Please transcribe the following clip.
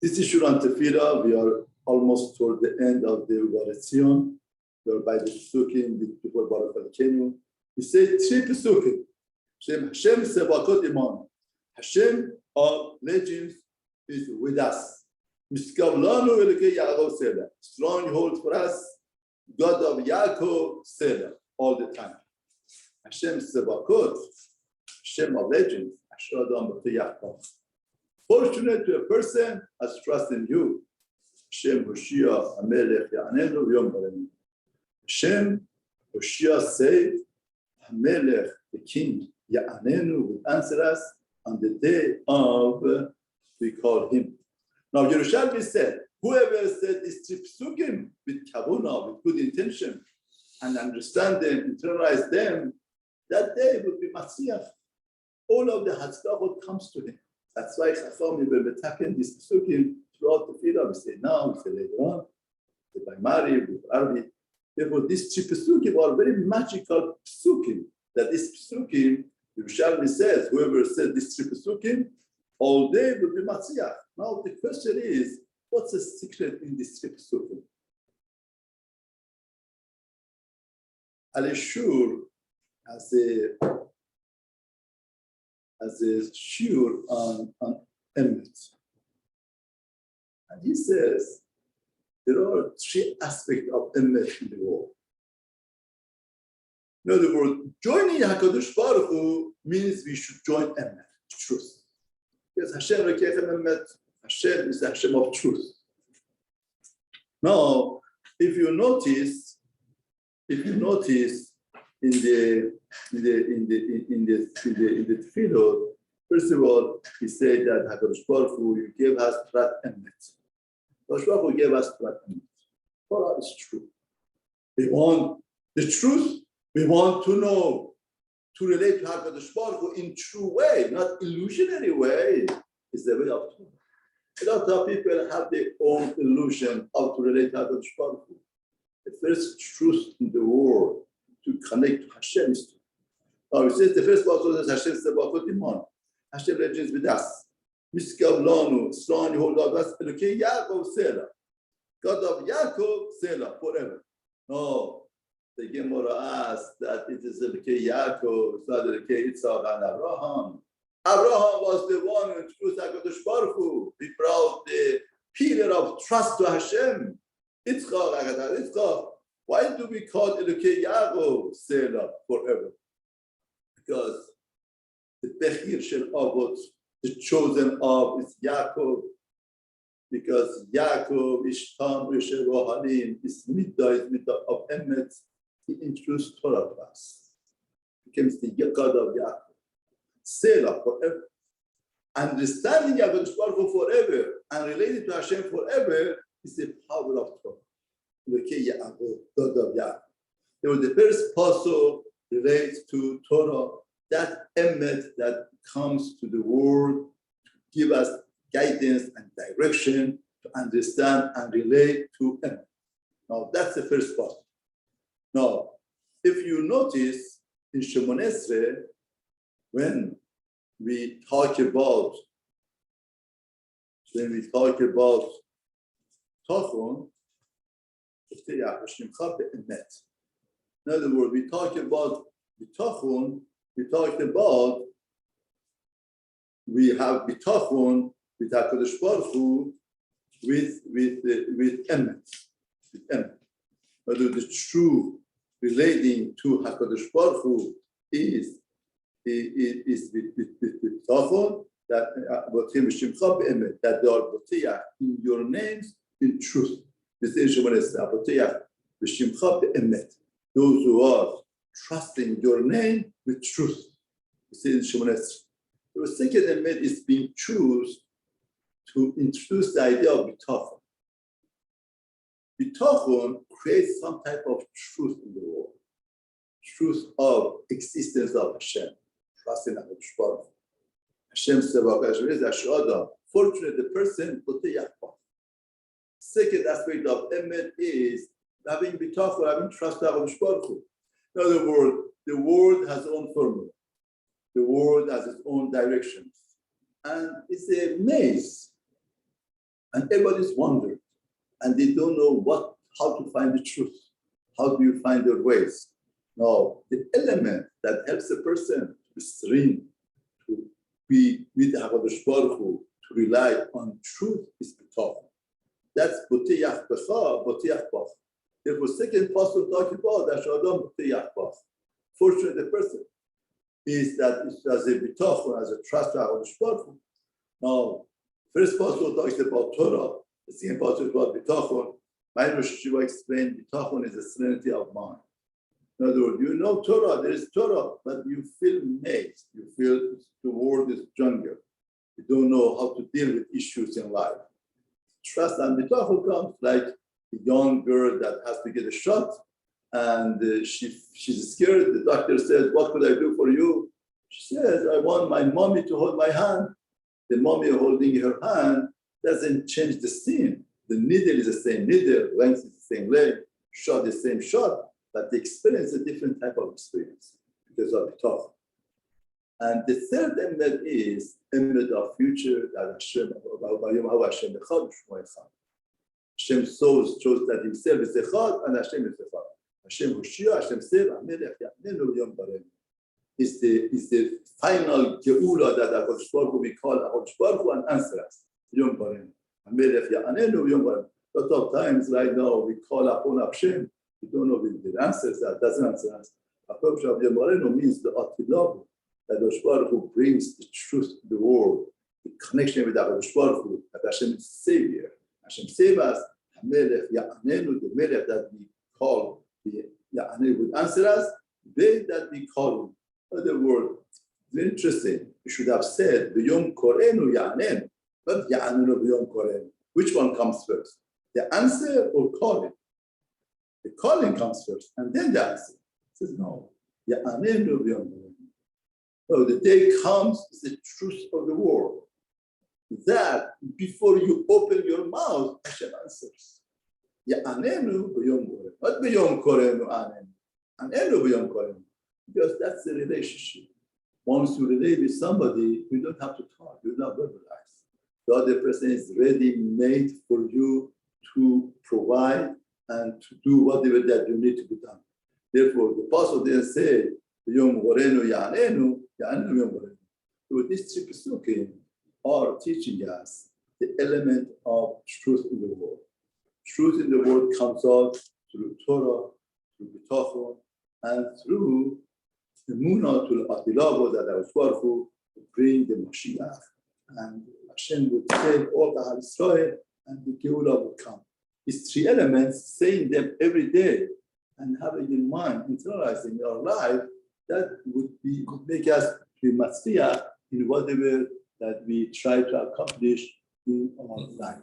This is on Tefila. We are almost toward the end of the Letzion. We are by the Pesukim before Baruch Alkeinu. He said 3 Pesukim. Hashem Sebakot Iman. Hashem of legends is with us. Miskavlanu Elokei Yaakov Sela. Stronghold for us. God of Yaakov Sela. All the time. Hashem Sebakot. Hashem of legends. Hashem Adam Yaakov. Fortunate to a person has trust in you. Hashem Hoshia Amelech Ya'anenu Yom Barenu. Hashem Hoshia said, Amelech, the king, Ya'anenu will answer us on the day of, we call him. Now Yerushalmi said, whoever said these 3 Pesukim with kavuna, with good intention, and understand them, internalize them, that day would be Mashiach. All of the Hatzkavot comes to him. That's why Chacham, when we tackle this Pesukim throughout the Tefila, we say now, we say later on, we say by Mari, with Arabic. Therefore, these 3 Pesukim are very magical Pesukim. That this Pesukim, Yerushalmi says, whoever said these 3 Pesukim, all day will be Mashiach. Now the question is, what's the secret in these 3 Pesukim? Alishur, as a shiur on emet. And he says, there are 3 aspects of emet in the world. In other words, joining HaKadosh Baruch Hu means we should join emet, truth. Because Hashem Rekechem emet, Hashem is the Hashem of truth. Now, if you notice in the Tefillah, first of all, he said that HaKadosh Baruch Hu, you gave us Prat Emet. HaKadosh Baruch Hu gave us Prat Emet. Torah is true. We want the truth. We want to know, to relate to HaKadosh Baruch Hu in true way, not illusionary way. Is the way of Torah. A lot of people have their own illusion of to relate to HaKadosh Baruch Hu. The first truth in the world to connect to Hashem is true. Now it says the first part says Hashem Sebakot Iman. Hashem legends with us. Miskavlanu, strong hold of us, Elokei Yaakov Sela. God of Yaakov Sela, forever. No, the Gemara asks that it is Elokei Yaakov, it's not Elokei Yitzhak and Abraham. Abraham was the one who introduced HaKadosh Baruch Hu. He brought the pillar of trust to Hashem. Yitzchak. Why do we call Elokei Yaakov Sela forever? Because the Bechir Shel Avot, the chosen of, is Yaakov. Because Yaakov is Tam Rishel Rohanim, is Midah of Emet. He introduced Torah to us. He becomes the God of Yaakov. Sela forever. Understanding Yaakov forever and relating to Hashem forever is the power of Torah. Elokei Yaakov, God of Yaakov. The first pasuk relates to Torah, that emet that comes to the world to give us guidance and direction to understand and relate to emet. Now that's the first part. Now, if you notice in Shemon Esrei, when we talk about Tachon, in other words, we talk about Bitachon, we have Bitachon with HaKadosh Baruch Hu with Emet. The true relating to HaKadosh Baruch Hu is with Bitachon, that they are Boteach in your names in truth. This is Boteach B'Shimcha Be'emet. Those who are trusting your name with truth. This is Shemon Esrei. The second emet is being chosen to introduce the idea of bitachon. Bitachon creates some type of truth in the world. Truth of existence of Hashem. Trust in HaKadosh Baruch Hu. Hashem Sebakot. Fortunate the person, second aspect of emet is having bitachon, having trust in HaKadosh Baruch Hu. In other words, the world has its own formula. The world has its own directions. And it's a maze. And everybody's wondering, and they don't know how to find the truth. How do you find your ways? Now, the element that helps a person to be serene, to be with HaKadosh Baruch Hu, to rely on truth is bitachon. That's boteach becha, boteach bach. Therefore, second pasuk talking about that Shadam boteach bach. Fortunately, the person is that it has a bitachon, as a trust to HaKadosh Baruch Hu. Now, first pasuk talks about Torah. The second pasuk about bitachon. My Rosh Hashiva explained bitachon is a serenity of mind. In other words, you know Torah, there is Torah, but you feel mazed. You feel the world is jungle. You don't know how to deal with issues in life. Trust and bitachon comes like a young girl that has to get a shot, and she's scared. The doctor says, "What could I do for you?" She says, "I want my mommy to hold my hand." The mommy holding her hand doesn't change the scene. The needle is the same needle, length is the same length, shot the same shot, but the experience is a different type of experience because of bitachon. And the third element is element of future that Hashem, Hashem shows that Himself is Echad and Hashem is Echad. Hashem Hoshia, Hashem Sev, HaMelech Ya'anenu Yom Barenu. Is the final Geula that HaKadosh Baruch Hu, we call HaKadosh Baruch Hu and answer us. Yom Barenu. HaMelech Ya'anenu Yom Barenu. A lot of times right now we call upon Hashem. We don't know if it answers that, doesn't answer us. HaKadosh Yom Barenu means the Atilav. That HaKadosh Baruch Hu brings the truth to the world, the connection with HaKadosh Baruch Hu, that Hashem is Savior. Hashem save us. HaMelech Ya'anenu, the Melech that we call, the Ya'anenu would answer us, they that we call him. In other words, it's interesting. You should have said, V'yom korenu Ya'anenu, not Ya'anenu V'yom korenu. Which one comes first? The answer or calling? The calling comes first, and then the answer. He says, no. Ya'anenu V'yom korenu. So the day comes, is the truth of the world. That before you open your mouth, Hashem answers. Ya'anenu b'yom korenu, not b'yom korenu anenu. Anenu b'yom korenu, because that's the relationship. Once you relate with somebody, you don't have to talk, you don't verbalize. The other person is ready, made for you to provide and to do whatever that you need to be done. Therefore, the apostle didn't say, b'yom korenu ya'anenu, ya'anenu b'yom korenu. So these three Pesukim are teaching us the element of truth in the world. Truth in the world comes out through Torah, through bitachon, and through the Munah to the Atilavo that HaKadosh Baruch Hu to bring the Mashiach. And Hashem would save all the Ham Israel, and the Geula would come. These three elements, saying them every day and having in mind, internalizing our life, that would make us be Mashiach in whatever that we try to accomplish in our life.